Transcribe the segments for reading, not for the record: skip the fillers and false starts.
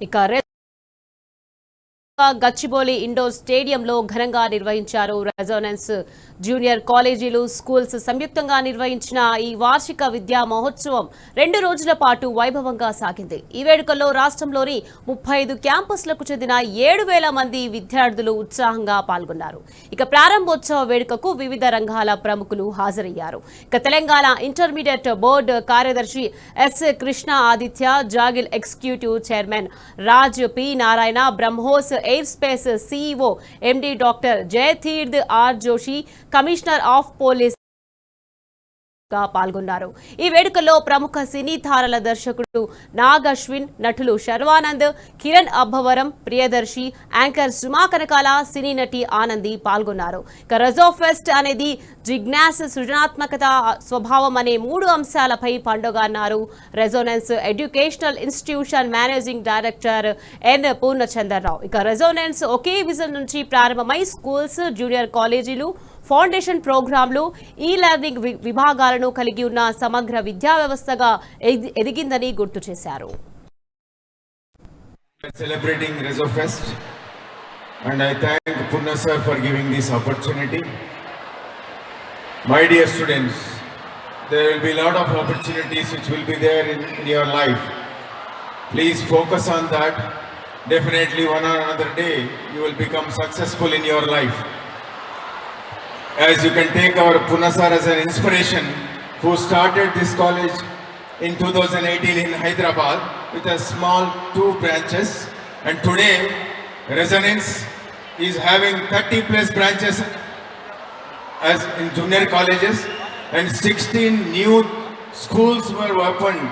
ఇక గచ్చిబౌలి ఇండోర్ స్టేడియంలో ఘనంగా నిర్వహించారు. రెజోనెన్స్ జూనియర్ కాలేజీలు, స్కూల్స్ సంయుక్తంగా నిర్వహించిన ఈ వార్షిక విద్యా మహోత్సవం 2 రోజుల పాటు వైభవంగా సాగింది. ఈ వేడుకల్లో రాష్ట్రంలోని 35 క్యాంపస్లకు చెందిన 7,000 మంది విద్యార్థులు ఉత్సాహంగా పాల్గొన్నారు. ఇక ప్రారంభోత్సవ వేడుకకు వివిధ రంగాల ప్రముఖులు హాజరయ్యారు. ఇక తెలంగాణ ఇంటర్మీడియట్ బోర్డు కార్యదర్శి S Krishna Aditya, Zaggle executive chairman Raj P Narayana, BrahMos aerospace CEO MD doctor Jayateerth R Joshi, commissioner of police పాల్గొన్నారు. ఈ వేడుకల్లో ప్రముఖ సినీ తారల దర్శకుడు నాగ్ అశ్విన్, నటులు శర్వానంద్, కిరణ్ అబ్బవరం, ప్రియదర్శి, యాంకర్ సుమా కనకాల, సినీ నటి ఆనంది పాల్గొన్నారు. రెజో ఫెస్ట్ అనేది జిజ్ఞాస, సృజనాత్మకత, స్వభావం అనే 3 అంశాలపై పండుగ అన్నారు resonance educational institution managing director N Purnachandrarao. Resonance ఒకే విజన్ నుంచి ప్రారంభమై స్కూల్స్, జూనియర్ కాలేజీలు, ఫౌండేషన్ ప్రోగ్రాంలు, ఈ లెర్నింగ్ విభాగాలను కలిగి ఉన్న సమగ్ర విద్యా వ్యవస్థగా ఎదిగిందని గుర్తు చేశారు. Celebrating Rezo Fest, and I thank Purna sir for giving this opportunity. My dear students, there will be a lot of opportunities which will be there in your life. Please focus on that. Definitely one or another day you will become successful in your life. As you can take our Purna sir as an inspiration, who started this college in 2018 in Hyderabad with a small 2 branches, and today Resonance is having 30 plus branches as in junior colleges, and 16 new schools were opened.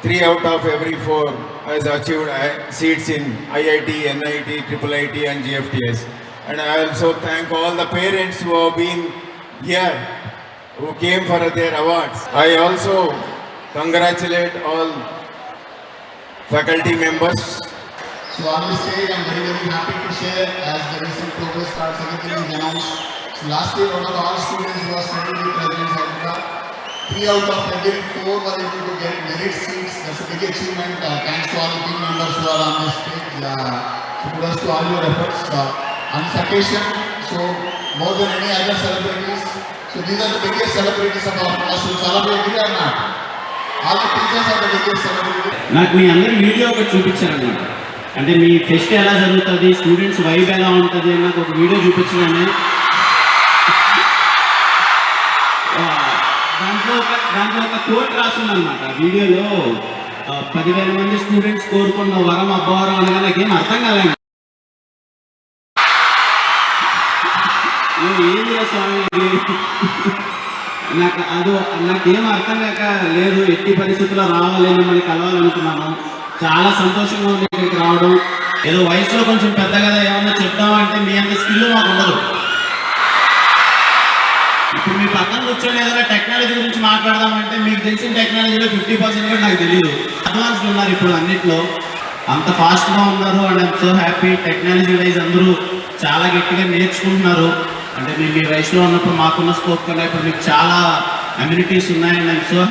3 out of every 4 has achieved seats in IIT, NIT, IIIT and GFTS. And I also thank all the parents who have been here, who came for their awards. I also congratulate all faculty members. So on this stage, I am very happy to share as the recent progress cards everything is announced. So last year, out of all students who are studying with Residence Hyderabad, 3 out of every 4 were able to get merit seats. That's a big achievement. Thanks to all the team members who are on this stage. So kudos to all your efforts. On this occasion, so more than any other celebrities, so these are the biggest celebrities of our class. So celebrity or not? All the teachers are the biggest celebrities. నాకు మీ అందరి video ఒకటి చూపించారన్నమాట. అంటే మీ pest ఎలా జరుగుతుంది, students vibe ఎలా ఉంటుంది అని నాకు ఒక వీడియో చూపించాను. దాంట్లో ఒక కోట్ రాసిందనమాట. వీడియోలో 10,000 మంది స్టూడెంట్స్ కోరుకున్న వరం అబ్బవరం అనగా నాకేం అర్థం కాలేదు. ఏం చేస్తాను నాకేం అర్థం కాక లేదు. ఎట్టి పరిస్థితుల్లో రావాలి, మిమ్మల్ని కలవాలనుకున్నాను. చాలా సంతోషంగా ఉంది ఇక్కడికి రావడం. ఏదో వయసులో కొంచెం పెద్ద కదా ఏమన్నా చెప్తామంటే మీ అంత స్కిల్ మాకు ఉండదు. ఇప్పుడు మీ పక్కన కూర్చొని ఏదైనా టెక్నాలజీ గురించి మాట్లాడదామంటే మీకు తెలిసిన టెక్నాలజీలో 50% కూడా నాకు తెలియదు. అడ్వాన్స్డ్ ఉన్నారు ఇప్పుడు అన్నిట్లో, అంత ఫాస్ట్గా ఉన్నారు. And I'm so happy. Technology wise అందరూ చాలా గట్టిగా నేర్చుకుంటున్నారు. అంటే మీ వయసులో ఉన్నప్పుడు మాకున్న స్కోప్ కన్నా ఇప్పుడు మీకు చాలా అమ్యూనిటీస్ ఉన్నాయి. And I'm so